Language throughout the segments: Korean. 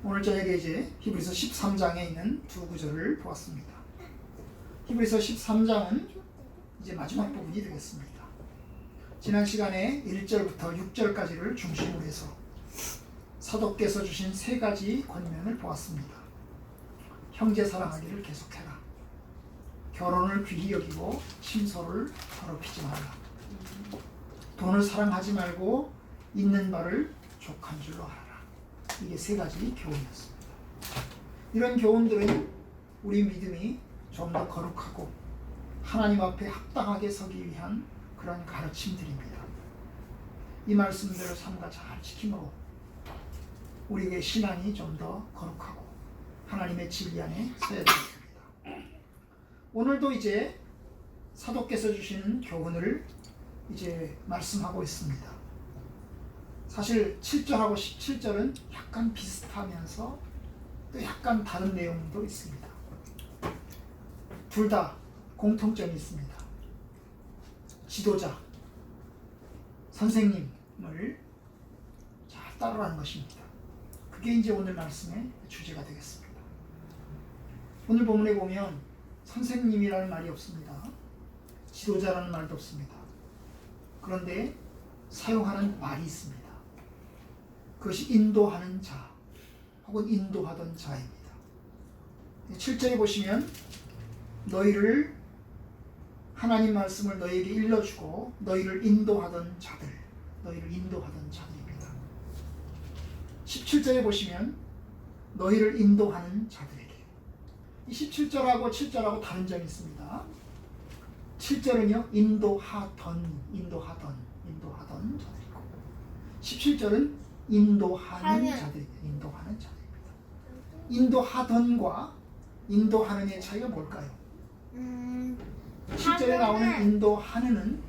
오늘 저녁에 이제 히브리서 13장에 있는 두 구절을 보았습니다. 히브리서 13장은 이제 마지막 부분이 되겠습니다. 지난 시간에 1절부터 6절까지를 중심으로 해서 사도께서 주신 세 가지 권면을 보았습니다. 형제 사랑하기를 계속해라. 결혼을 귀히 여기고 친서를 더럽히지 말라. 돈을 사랑하지 말고 있는 바를 족한 줄로 알아라. 이게 세 가지 교훈이었습니다. 이런 교훈들은 우리 믿음이 좀 더 거룩하고 하나님 앞에 합당하게 서기 위한 그런 가르침들입니다. 이 말씀들을 삼가 잘 지킴으로 우리의 신앙이 좀 더 거룩하고 하나님의 진리 안에 서야 되겠습니다. 오늘도 이제 사도께서 주시는 교훈을 이제 말씀하고 있습니다. 사실 7절하고 17절은 약간 비슷하면서 또 약간 다른 내용도 있습니다. 둘 다 공통점이 있습니다. 지도자, 선생님을 잘 따르라는 것입니다. 그게 이제 오늘 말씀의 주제가 되겠습니다. 오늘 본문에 보면 선생님이라는 말이 없습니다. 지도자라는 말도 없습니다. 그런데 사용하는 말이 있습니다. 그것이 인도하는 자 혹은 인도하던 자입니다. 7절에 보시면 너희를 하나님 말씀을 너희에게 일러주고 너희를 인도하던 자들입니다. 17절에 보시면 너희를 인도하는 자들에게. 이 17절하고 7절하고 다른 점이 있습니다. 7절은요 인도하던 자들이고 17절은 인도하는 자들입니다. 인도하던과 인도하는의 차이가 뭘까요? 7절에 나오는 인도하는은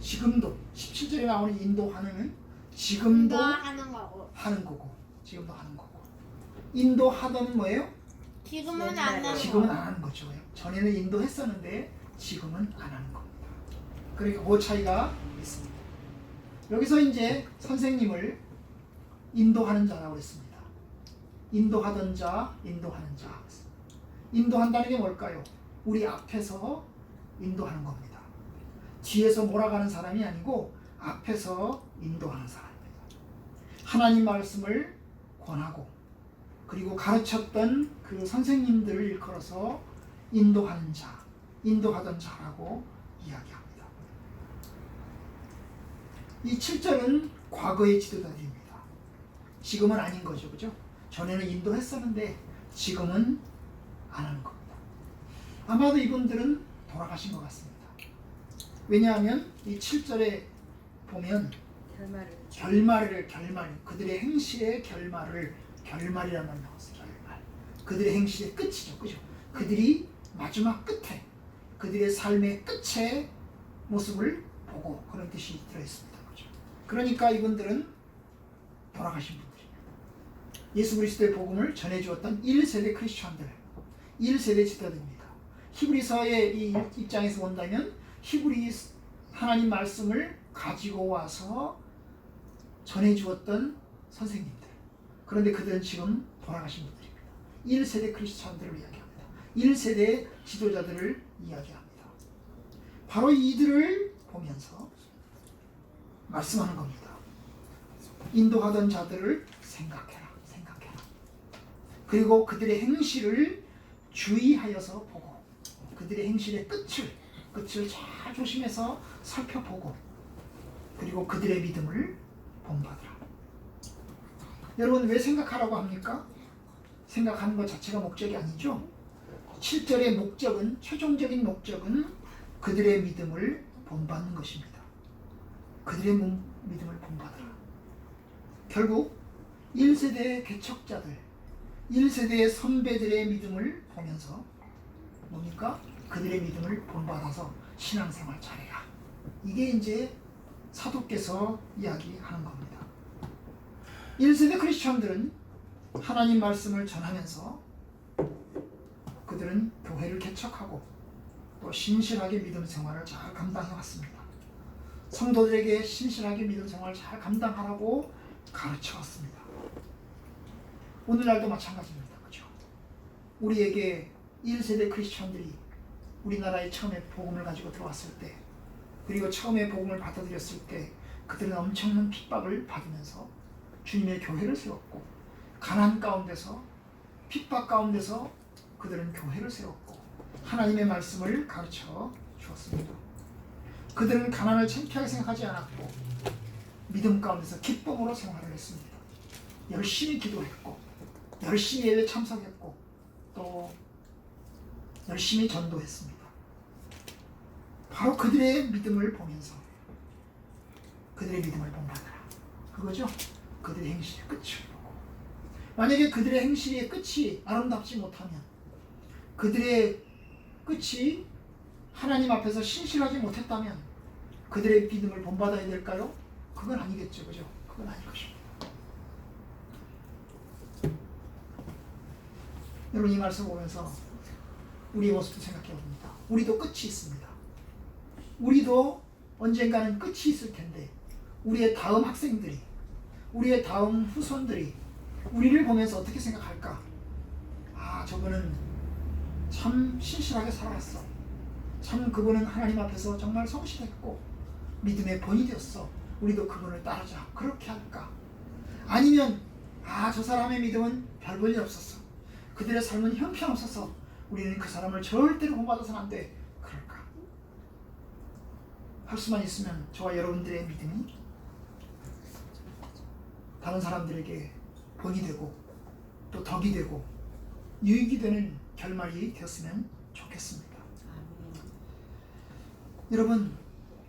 지금도 17절에 나오는 인도하는은 지금도 하는 거고 인도하던은 뭐예요? 지금은 안 하는 거죠. 전에는 인도했었는데 지금은 안 하는 겁니다. 그러니까 그 차이가 있습니다. 여기서 이제 선생님을 인도하는 자라고 했습니다. 인도하던 자, 인도하는 자. 인도한다는 게 뭘까요? 우리 앞에서 인도하는 겁니다. 뒤에서 몰아가는 사람이 아니고 앞에서 인도하는 사람입니다. 하나님 말씀을 권하고 그리고 가르쳤던 그 선생님들을 일컬어서 인도하는 자, 인도하던 자라고 이야기합니다. 이 7절은 과거의 지도자들입니다. 지금은 아닌 거죠, 그죠? 전에는 인도했었는데 지금은 안 하는 겁니다. 아마도 이분들은 돌아가신 것 같습니다. 왜냐하면 이 7절에 보면 결말, 그들의 행실의 결말이라는 말 나왔어요. 결말. 그들의 행실의 끝이죠, 그죠? 그들이 마지막 끝에, 그들의 삶의 끝의 모습을 보고 그런 뜻이 들어있습니다, 그죠? 그러니까 이분들은 돌아가신 분들입니다. 예수 그리스도의 복음을 전해주었던 1세대 크리스천들, 1세대 지도자들입니다. 히브리서의 이 입장에서 본다면 히브리 하나님 말씀을 가지고 와서 전해주었던 선생님들. 그런데 그들은 지금 돌아가신 분들입니다. 1세대 크리스천들을 이야기합니다. 1세대 지도자들을 이야기합니다. 바로 이들을 보면서 말씀하는 겁니다. 인도하던 자들을 생각해라. 그리고 그들의 행실을 주의하여서 보고 그들의 행실의 끝을 잘 조심해서 살펴보고 그리고 그들의 믿음을 본받으라. 여러분 왜 생각하라고 합니까? 생각하는 것 자체가 목적이 아니죠. 7절의 목적은 최종적인 목적은 그들의 믿음을 본받는 것입니다. 그들의 믿음을 본받으라. 결국 1세대의 개척자들 1세대의 선배들의 믿음을 보면서 뭡니까? 그들의 믿음을 본받아서 신앙생활 잘해라. 이게 이제 사도께서 이야기하는 겁니다. 1세대 크리스천들은 하나님 말씀을 전하면서 그들은 교회를 개척하고 또 신실하게 믿음 생활을 잘 감당해 왔습니다. 성도들에게 신실하게 믿음 생활을 잘 감당하라고 가르쳐 왔습니다. 오늘날도 마찬가지입니다. 그죠? 우리에게 1세대 크리스천들이 우리나라에 처음에 복음을 가지고 들어왔을 때, 그리고 처음에 복음을 받아들였을 때 그들은 엄청난 핍박을 받으면서 주님의 교회를 세웠고, 가난 가운데서 핍박 가운데서 그들은 교회를 세웠고 하나님의 말씀을 가르쳐 주었습니다. 그들은 가난을 창피하게 생각하지 않았고 믿음 가운데서 기쁨으로 생활을 했습니다. 열심히 기도했고 열심히 예배 참석했고 또 열심히 전도했습니다. 바로 그들의 믿음을 보면서 그들의 믿음을 본받아라, 그거죠. 그들의 행실의 끝을 보고, 만약에 그들의 행실의 끝이 아름답지 못하면, 그들의 끝이 하나님 앞에서 신실하지 못했다면 그들의 믿음을 본받아야 될까요? 그건 아니겠죠. 그죠? 그건 아닐 것입니다. 여러분, 이 말씀 보면서 우리의 모습도 생각해 봅니다. 우리도 끝이 있습니다. 우리도 언젠가는 끝이 있을 텐데 우리의 다음 학생들이, 우리의 다음 후손들이 우리를 보면서 어떻게 생각할까? 아, 저분은 참 신실하게 살아왔어. 참 그분은 하나님 앞에서 정말 성실했고 믿음의 본이 되었어. 우리도 그분을 따르자. 그렇게 할까? 아니면 아, 저 사람의 믿음은 별 볼 일 없었어. 그들의 삶은 형편없어서 우리는 그 사람을 절대로 본받아서는 안 돼. 그럴까? 할 수만 있으면 저와 여러분들의 믿음이 다른 사람들에게 본이 되고 또 덕이 되고 유익이 되는 결말이 되었으면 좋겠습니다. 여러분,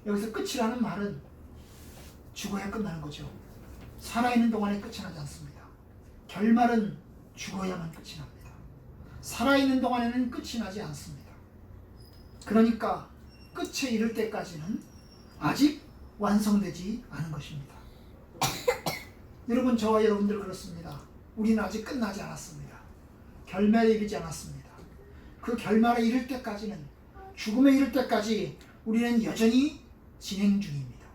여기서 끝이라는 말은 죽어야 끝나는 거죠. 살아있는 동안에 끝이 나지 않습니다. 결말은 죽어야만 끝이 납니다. 살아있는 동안에는 끝이 나지 않습니다. 그러니까 끝에 이를 때까지는 아직 완성되지 않은 것입니다. 여러분, 저와 여러분들 그렇습니다. 우리는 아직 끝나지 않았습니다. 결말에 이르지 않았습니다. 그 결말에 이를 때까지는, 죽음에 이를 때까지 우리는 여전히 진행 중입니다.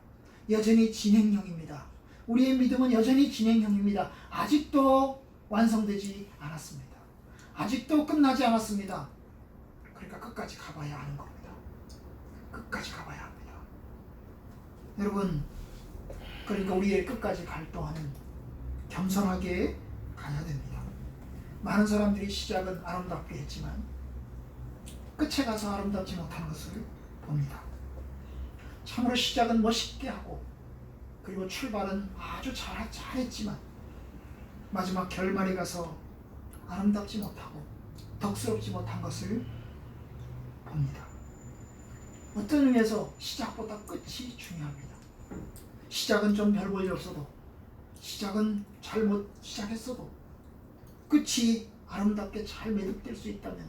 여전히 진행형입니다. 우리의 믿음은 여전히 진행형입니다. 아직도 완성되지 않았습니다. 아직도 끝나지 않았습니다. 그러니까 끝까지 가봐야 하는 겁니다. 끝까지 가봐야 합니다. 여러분, 그러니까 우리의 끝까지 갈 동안은 겸손하게 가야 됩니다. 많은 사람들이 시작은 아름답게 했지만 끝에 가서 아름답지 못한 것을 봅니다. 참으로 시작은 멋있게 하고 그리고 출발은 아주 잘했지만 마지막 결말에 가서 아름답지 못하고 덕스럽지 못한 것을 봅니다. 어떤 의미에서 시작보다 끝이 중요합니다. 시작은 좀 별 볼 일 없어도, 시작은 잘못 시작했어도 끝이 아름답게 잘 매듭될 수 있다면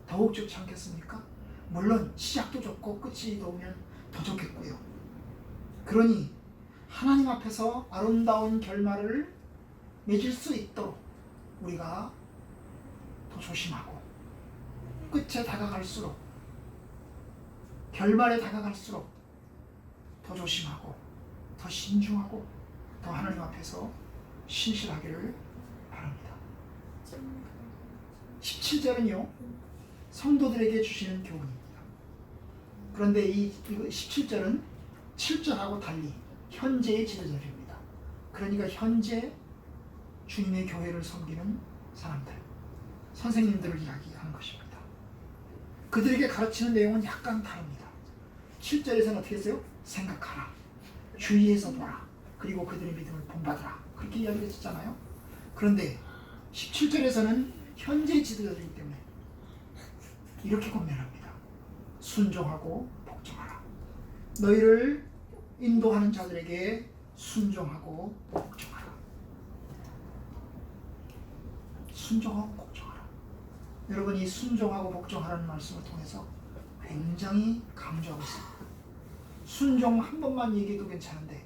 더욱 좋지 않겠습니까? 물론 시작도 좋고 끝이 좋으면 더 좋겠고요. 그러니 하나님 앞에서 아름다운 결말을 맺을 수 있도록 우리가 더 조심하고, 끝에 다가갈수록, 결말에 다가갈수록 더 조심하고 더 신중하고 더 하나님 앞에서 신실하기를 바랍니다. 17절은요 성도들에게 주시는 교훈입니다. 그런데 이 17절은 7절하고 달리 현재의 지도자입니다. 그러니까 현재 주님의 교회를 섬기는 사람들, 선생님들을 이야기하는 것입니다. 그들에게 가르치는 내용은 약간 다릅니다. 7절에서는 어떻게 했어요? 생각하라, 주의해서 보라, 그리고 그들의 믿음을 본받으라, 그렇게 이야기를 했잖아요. 그런데 17절에서는 현재 지도자이기 때문에 이렇게 권면합니다. 순종하고 복종하라. 너희를 인도하는 자들에게 순종하고 복종하라. 순종하고 복종하라. 여러분, 이 순종하고 복종하라는 말씀을 통해서 굉장히 강조하고 있습니다. 순종 한 번만 얘기해도 괜찮은데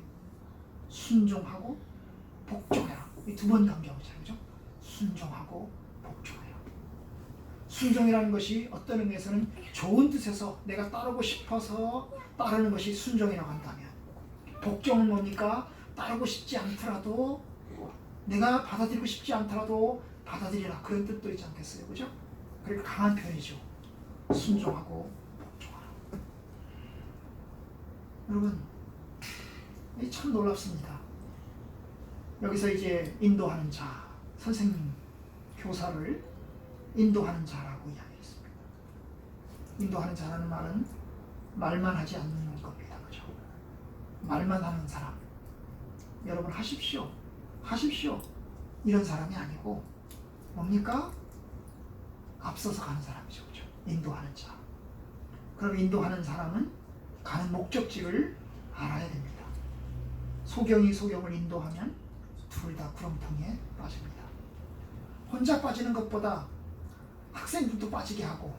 순종하고 복종해라, 이 두 번 강조하고 있잖아요. 그죠? 순종하고 복종해라. 순종이라는 것이 어떤 의미에서는 좋은 뜻에서 내가 따르고 싶어서 따르는 것이 순종이라고 한다면, 복종은 뭡니까? 따르고 싶지 않더라도 내가 받아들이고 싶지 않더라도 받아들이라, 그런 뜻도 있지 않겠어요? 그죠? 그러니까 강한 표현이죠. 순종하고 복종하라. 여러분, 참 놀랍습니다. 여기서 이제 인도하는 자, 선생님, 교사를 인도하는 자라고 이야기했습니다. 인도하는 자라는 말은 말만 하지 않는 겁니다. 그죠? 말만 하는 사람. 여러분 하십시오. 하십시오. 이런 사람이 아니고 뭡니까? 앞서서 가는 사람이죠. 그죠? 인도하는 자. 그럼 인도하는 사람은 가는 목적지를 알아야 됩니다. 소경이 소경을 인도하면 둘 다 구렁텅이에 빠집니다. 혼자 빠지는 것보다 학생들도 빠지게 하고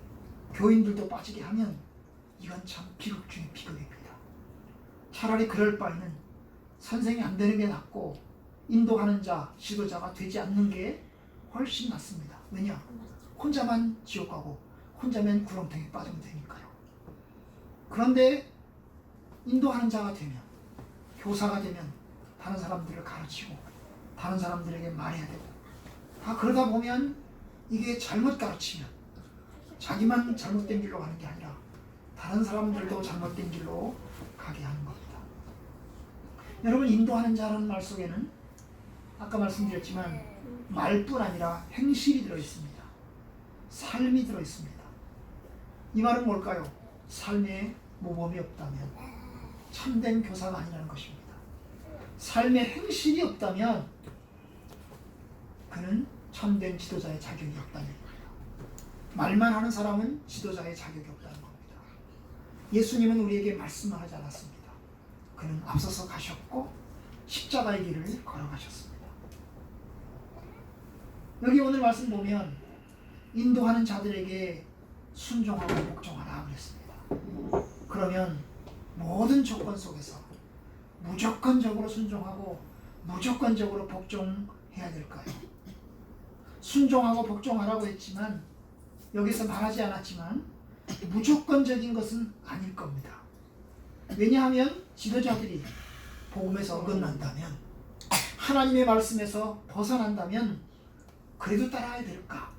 교인들도 빠지게 하면 이건 참 비극 중에 비극입니다. 차라리 그럴 바에는 선생이 안 되는 게 낫고 인도하는 자, 지도자가 되지 않는 게 훨씬 낫습니다. 왜냐? 혼자만 지옥 가고 혼자면 구렁텅이에 빠지면 되니까요. 그런데 인도하는 자가 되면, 교사가 되면 다른 사람들을 가르치고 다른 사람들에게 말해야 되고, 그러다 보면 이게 잘못 가르치면 자기만 잘못된 길로 가는 게 아니라 다른 사람들도 잘못된 길로 가게 하는 겁니다. 여러분, 인도하는 자라는 말 속에는 아까 말씀드렸지만 말뿐 아니라 행실이 들어있습니다. 삶이 들어있습니다. 이 말은 뭘까요? 삶에 모범이 없다면 참된 교사가 아니라는 것입니다. 삶의 행실이 없다면 그는 참된 지도자의 자격이 없다는 겁니다. 말만 하는 사람은 지도자의 자격이 없다는 겁니다. 예수님은 우리에게 말씀을 하지 않았습니다. 그는 앞서서 가셨고 십자가의 길을 걸어가셨습니다. 여기 오늘 말씀 보면 인도하는 자들에게 순종하고 복종하라 그랬습니다. 그러면 모든 조건 속에서 무조건적으로 순종하고 무조건적으로 복종해야 될까요? 순종하고 복종하라고 했지만 여기서 말하지 않았지만 무조건적인 것은 아닐 겁니다. 왜냐하면 지도자들이 복음에서 어긋난다면, 하나님의 말씀에서 벗어난다면 그래도 따라야 될까?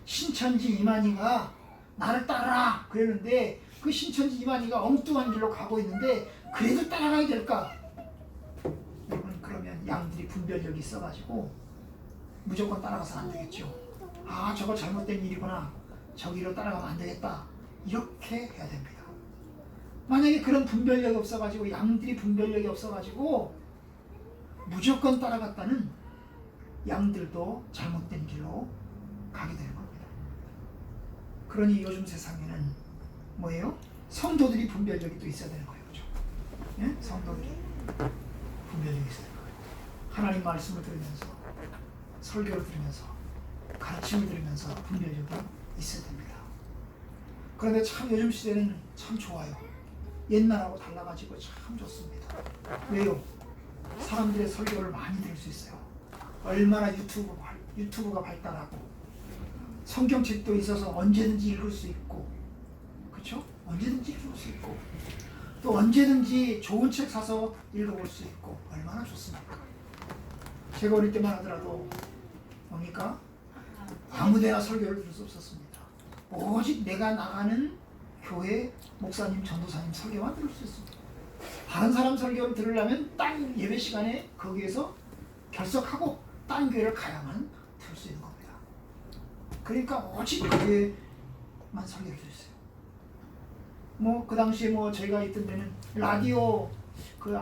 신천지 이만희가 나를 따라 그랬는데 그 신천지 이만희가 엉뚱한 길로 가고 있는데 그래도 따라가야 될까? 여러분, 그러면 양들이 분별력이 있어가지고 무조건 따라가서는 안 되겠죠. 저거 잘못된 일이구나, 저기로 따라가면 안 되겠다, 이렇게 해야 됩니다. 만약에 그런 분별력이 없어가지고, 양들이 분별력이 없어가지고 무조건 따라갔다는 양들도 잘못된 길로 가게 되는 겁니다. 그러니 요즘 세상에는 뭐예요? 성도들이 분별력이 또 있어야 되는 거예요. 그렇죠? 예? 성도들이 분별력이 있어야 되는 거예요. 하나님 말씀을 들으면서, 설교를 들으면서, 가르침을 들으면서 분별력이 있어야 됩니다. 그런데 참 요즘 시대는 참 좋아요. 옛날하고 달라가지고 참 좋습니다. 왜요? 사람들의 설교를 많이 들을 수 있어요. 얼마나 유튜브가 발달하고 성경책도 있어서 언제든지 읽을 수 있고, 그렇죠? 언제든지 읽을 수 있고, 또 언제든지 좋은 책 사서 읽어볼 수 있고, 얼마나 좋습니까? 제가 어릴 때만 하더라도 뭡니까? 아무데나 설교를 들을 수 없었습니다. 오직 내가 나가는 교회 목사님, 전도사님 설교만 들을 수 있습니다. 다른 사람 설교를 들으려면 딴 예배 시간에 거기에서 결석하고 딴 교회를 가야만 들을 수 있는 겁니다. 그러니까 오직 그 교회만 설교를 들었어요. 그 당시에 저희가 있던 데는 라디오 그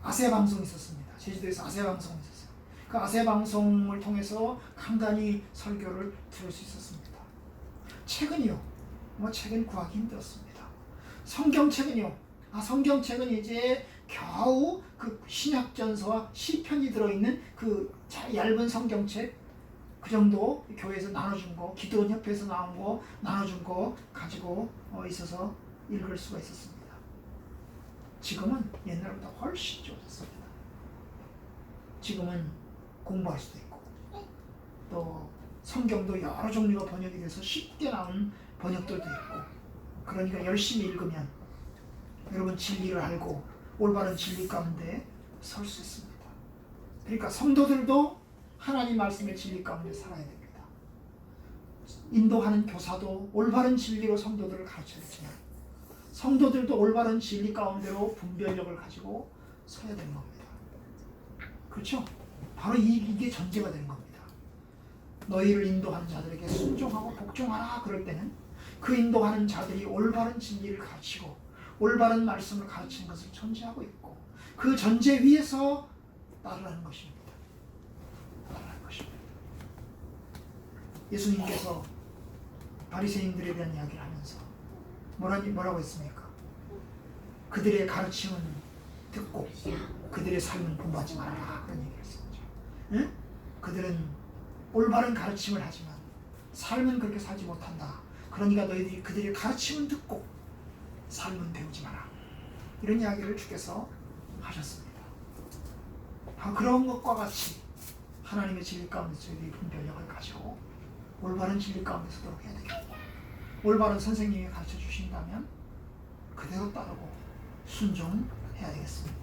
아세 방송이 있었습니다. 제주도에서 아세 방송이 있었어요. 그 아세 방송을 통해서 간간히 설교를 들을 수 있었습니다. 책은요, 책은 구하기 힘들었습니다. 성경책은요, 성경책은 이제 겨우 그 신약전서와 시편이 들어있는 그 얇은 성경책, 그 정도 교회에서 나눠준 거, 기도원 협회에서 나온 거 나눠준 거 가지고 있어서 읽을 수가 있었습니다. 지금은 옛날보다 훨씬 좋아졌습니다. 지금은 공부할 수도 있고, 또 성경도 여러 종류가 번역이 돼서 쉽게 나오는 번역들도 있고, 그러니까 열심히 읽으면 여러분 진리를 알고 올바른 진리 가운데 설 수 있습니다. 그러니까 성도들도 하나님 말씀의 진리 가운데 살아야 됩니다. 인도하는 교사도 올바른 진리로 성도들을 가르쳐야 되지만 성도들도 올바른 진리 가운데로 분별력을 가지고 서야 되는 겁니다. 그렇죠? 바로 이게 전제가 되는 겁니다. 너희를 인도하는 자들에게 순종하고 복종하라 그럴 때는 그 인도하는 자들이 올바른 진리를 가르치고 올바른 말씀을 가르치는 것을 전제하고 있고 그 전제 위에서 따르라는 것입니다. 따르라는 것입니다. 예수님께서 바리새인들에 대한 이야기를 하면서 뭐라고 했습니까? 그들의 가르침은 듣고 그들의 삶은 본받지 말아라 그런 얘기를 했었죠. 응? 그들은 올바른 가르침을 하지만 삶은 그렇게 살지 못한다. 그러니까 너희들이 그들의 가르침은 듣고 삶은 배우지 마라. 이런 이야기를 주께서 하셨습니다. 그런 것과 같이 하나님의 진리 가운데 저희들이 분별력을 가지고 올바른 진리 가운데 서도록 해야 되겠다. 올바른 선생님이 가르쳐 주신다면 그대로 따르고 순종해야 되겠습니다.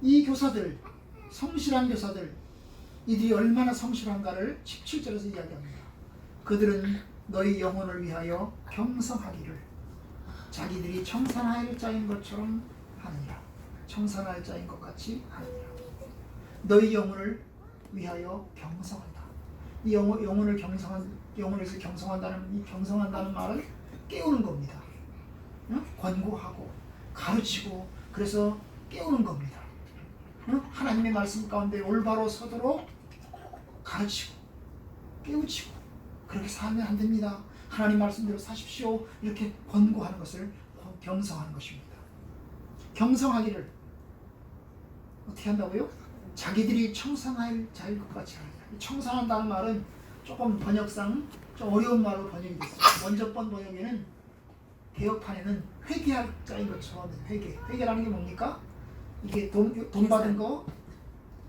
이 교사들, 성실한 교사들, 이들이 얼마나 성실한가를 17절에서 이야기합니다. 그들은 너희 영혼을 위하여 경성하기를 자기들이 청산할 자인 것처럼 하느니라. 청산할 자인 것 같이 하느니라. 너희 영혼을 위하여 경성한다. 이 영혼을 영혼에서 경성한다는 이 경성한다는 말은 깨우는 겁니다. 응? 권고하고 가르치고 그래서 깨우는 겁니다. 응? 하나님의 말씀 가운데 올바로 서도록 가르치고 깨우치고 그렇게 살면 안 됩니다. 하나님 말씀대로 사십시오. 이렇게 권고하는 것을 경성하는 것입니다. 경성하기를 어떻게 한다고요? 자기들이 청산할 자일 것 같이 하느니라. 청산한다는 말은 조금 번역상 좀 어려운 말로 번역이 됐어요. 먼저 번 번역에는 개혁판에는 회개할 자인 것처럼 회개라는 게 뭡니까? 이게 돈 받은 거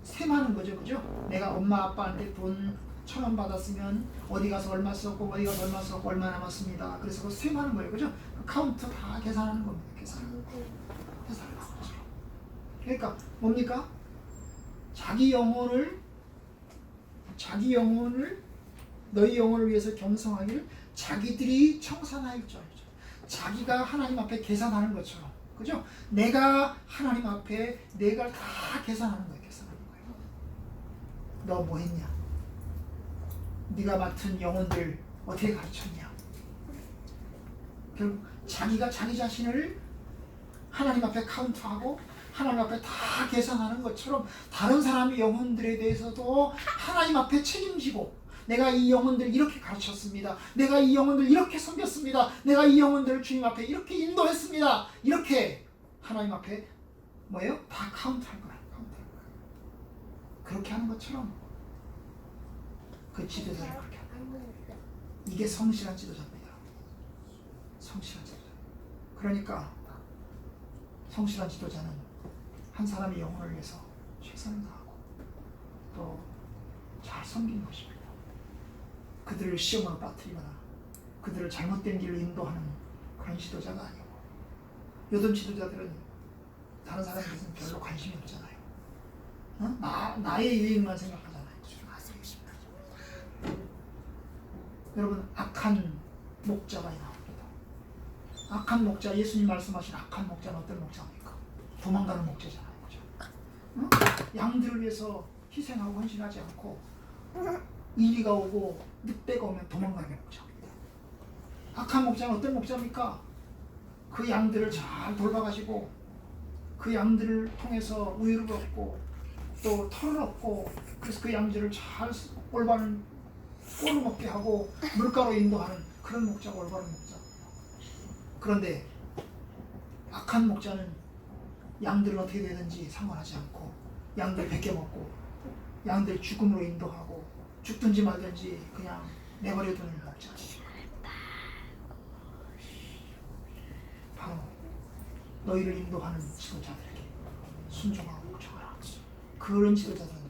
셈하는 거죠, 그죠? 내가 엄마 아빠한테 돈 1,000원 받았으면 어디 가서 얼마 썼고 어디 가서 얼마 썼고 얼마 남았습니다. 그래서 그거 셈하는 거예요, 그죠? 카운트 다 계산하는 겁니다. 계산하는 거죠. 그러니까 뭡니까? 자기 영혼을 너희 영혼을 위해서 경성하기를 자기들이 청산할 줄 알죠. 자기가 하나님 앞에 계산하는 것처럼, 그죠? 내가 하나님 앞에 내가 다 계산하는 거예요. 너 뭐 했냐? 네가 맡은 영혼들 어떻게 가르쳤냐? 결국 자기가 자기 자신을 하나님 앞에 카운트하고 하나님 앞에 다 계산하는 것처럼 다른 사람의 영혼들에 대해서도 하나님 앞에 책임지고 내가 이 영혼들 이렇게 가르쳤습니다. 내가 이 영혼들 이렇게 섬겼습니다. 내가 이 영혼들을 주님 앞에 이렇게 인도했습니다. 이렇게 하나님 앞에 뭐예요? 다 카운트할 거예요. 그렇게 하는 것처럼 그 지도자를 그렇게 하는 거예요. 이게 성실한 지도자입니다. 성실한 지도자. 그러니까 성실한 지도자는 한 사람의 영혼을 위해서 최선을 다하고 또 잘 섬기는 것입니다. 그들을 시험으로 빠뜨리거나 그들을 잘못된 길로 인도하는 그런 지도자가 아니고 요즘 지도자들은 다른 사람에 대해서는 별로 관심이 없잖아요. 나의 유익만 생각하잖아요. 여러분 악한 목자가 나옵니다. 악한 목자, 예수님 말씀하신 악한 목자는 어떤 목자입니까? 도망가는 목자잖아요. 그죠? 응? 양들을 위해서 희생하고 헌신하지 않고 이리가 오고 늑대가 오면 도망가는 목자입니다. 악한 목자는 어떤 목자입니까? 그 양들을 잘 돌봐가지고 그 양들을 통해서 우유를 얻고 또 털을 얻고 그래서 그 양들을 잘 올바른 꼴을 먹게 하고 물가로 인도하는 그런 목자가 올바른 목자입니다. 그런데 악한 목자는 양들은 어떻게 되든지 상관하지 않고 양들 베껴먹고 양들 죽음으로 인도하고 죽든지 말든지 그냥 내버려두는 목자. 바로 너희를 인도하는 지도자들에게 순종하고 복종하라. 그런 지도자들은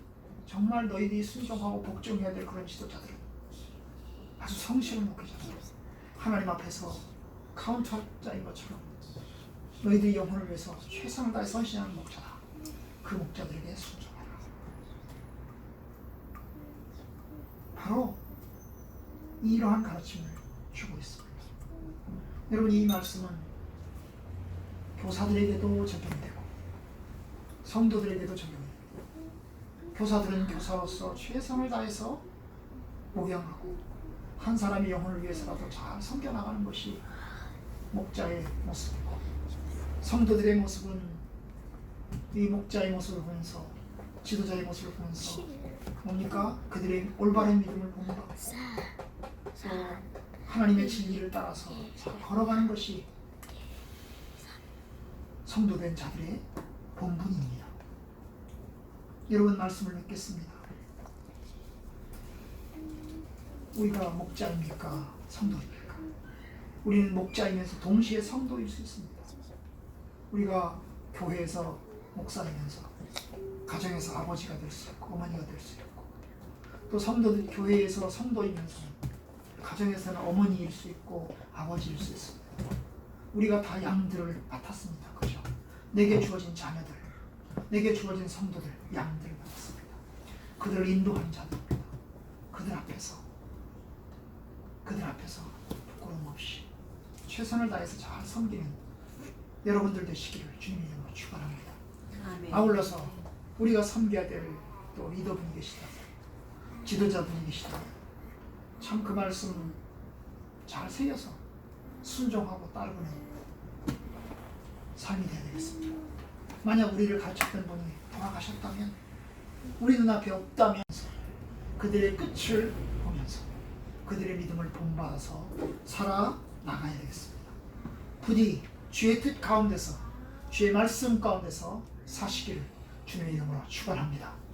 정말 너희들이 순종하고 복종해야 될 그런 지도자들은 아주 성실한 목회자들, 하나님 앞에서 카운터자인 것처럼 너희들이 영혼을 위해서 최선을 다해 선신하는 목자다. 그 목자들에게 순종하라. 이러한 가르침을 주고 있습니다. 여러분, 이 말씀은 교사들에게도 적용되고 성도들에게도 적용되고, 교사들은 교사로서 최선을 다해서 목양하고 한 사람의 영혼을 위해서라도 잘 섬겨나가는 것이 목자의 모습이고, 성도들의 모습은 이 목자의 모습을 보면서, 지도자의 모습을 보면서 뭡니까? 그들의 올바른 믿음을 본받고 또 하나님의 진리를 따라서 잘 걸어가는 것이 성도된 자들의 본분입니다. 여러분, 말씀을 맺겠습니다. 우리가 목자입니까? 성도입니까? 우리는 목자이면서 동시에 성도일 수 있습니다. 우리가 교회에서 목사이면서 가정에서 아버지가 될 수 있고 어머니가 될 수 있고, 또 성도들 교회에서 성도이면서 가정에서는 어머니일 수 있고 아버지일 수 있습니다. 우리가 다 양들을 맡았습니다. 그죠? 내게 주어진 자녀들, 내게 주어진 성도들, 양들을 맡았습니다. 그들을 인도하는 자들입니다. 그들 앞에서 부끄러움 없이 최선을 다해서 잘 섬기는 여러분들 되시기를 주님의 이름으로 축원합니다. 아울러서 우리가 섬겨야 될 또 리더분이 계시다, 지도자분이 계시다, 참 그 말씀 잘 새겨서 순종하고 따르는 삶이 되어야 되겠습니다. 만약 우리를 가르쳤던 분이 돌아가셨다면, 우리 눈앞에 없다면서 그들의 끝을 보면서 그들의 믿음을 본받아서 살아나가야 되겠습니다. 부디 주의 뜻 가운데서, 주의 말씀 가운데서 사시기를 주님의 이름으로 축원합니다.